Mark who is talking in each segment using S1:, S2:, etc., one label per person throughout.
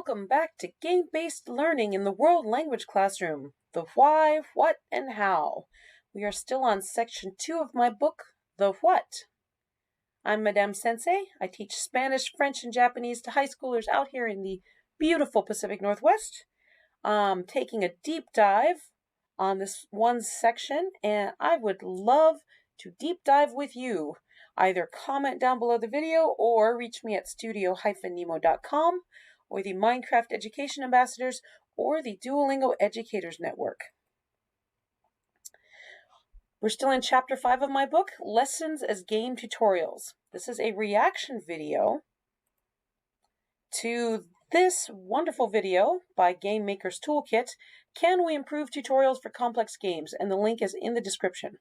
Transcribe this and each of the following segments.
S1: Welcome back to Game-Based Learning in the World Language Classroom, the why, what, and how. We are still on section 2 of my book, The What. I'm Madame Sensei. I teach Spanish, French, and Japanese to high schoolers out here in the beautiful Pacific Northwest. Taking a deep dive on this one section, and I would love to deep dive with you. Either comment down below the video or reach me at studio-nemo.com or the Minecraft Education Ambassadors or the Duolingo Educators Network. We're still in chapter 5 of my book, Lessons as Game Tutorials. This is a reaction video to this wonderful video by Game Maker's Toolkit, Can We Improve Tutorials for Complex Games? And the link is in the description.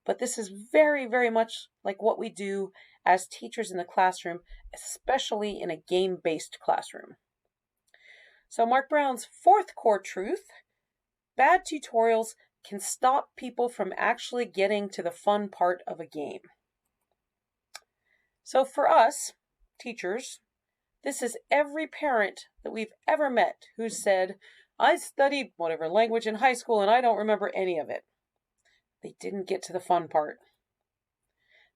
S1: But this is very, very much like what we do as teachers in the classroom, especially in a game-based classroom. So Mark Brown's fourth core truth, bad tutorials can stop people from actually getting to the fun part of a game. So for us, teachers, this is every parent that we've ever met who said, I studied whatever language in high school and I don't remember any of it. They didn't get to the fun part.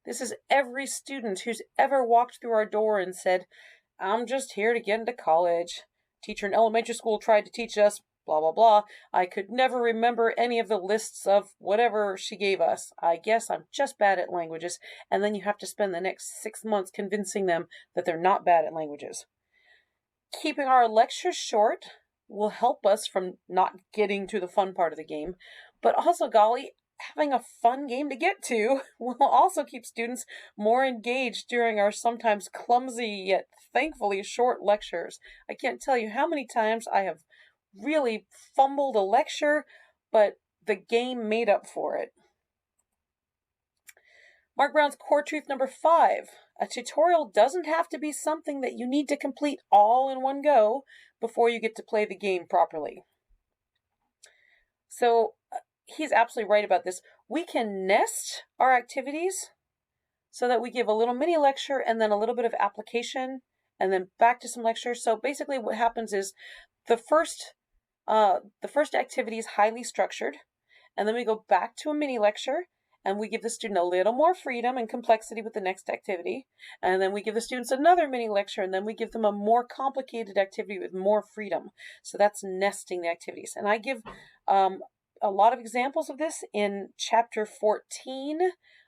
S1: This is every student who's ever walked through our door and said, I'm just here to get into college. Teacher in elementary school tried to teach us, blah, blah, blah. I could never remember any of the lists of whatever she gave us. I guess I'm just bad at languages. And then you have to spend the next 6 months convincing them that they're not bad at languages. Keeping our lectures short will help us from not getting to the fun part of the game. But also, golly, having a fun game to get to will also keep students more engaged during our sometimes clumsy yet thankfully short lectures. I can't tell you how many times I have really fumbled a lecture, but the game made up for it. Mark Brown's core truth number 5. A tutorial doesn't have to be something that you need to complete all in one go before you get to play the game properly. So he's absolutely right about this. We can nest our activities so that we give a little mini lecture and then a little bit of application and then back to some lecture. So basically what happens is the first activity is highly structured, and then we go back to a mini lecture and we give the student a little more freedom and complexity with the next activity. And then we give the students another mini lecture, and then we give them a more complicated activity with more freedom. So that's nesting the activities. And I give a lot of examples of this in chapter 14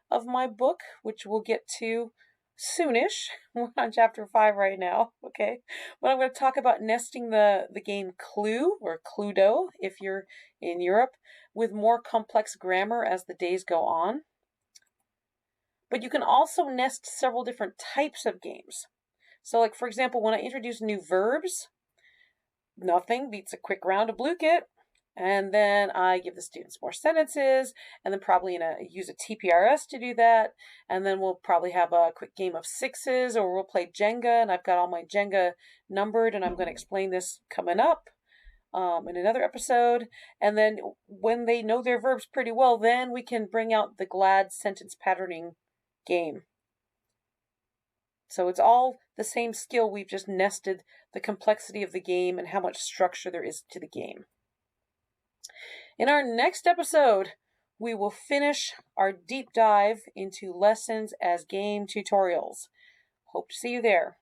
S1: of my book, which we'll get to soonish. We're on chapter 5 right now, okay? But I'm going to talk about nesting the game Clue, or Cluedo, if you're in Europe, with more complex grammar as the days go on. But you can also nest several different types of games. So like, for example, when I introduce new verbs, nothing beats a quick round of Blue-Kit. And then I give the students more sentences, and then probably use a TPRS to do that. And then we'll probably have a quick game of sixes, or we'll play Jenga, and I've got all my Jenga numbered, and I'm going to explain this coming up in another episode. And then when they know their verbs pretty well, then we can bring out the GLAD sentence patterning game. So it's all the same skill. We've just nested the complexity of the game and how much structure there is to the game. In our next episode, we will finish our deep dive into lessons as game tutorials. Hope to see you there.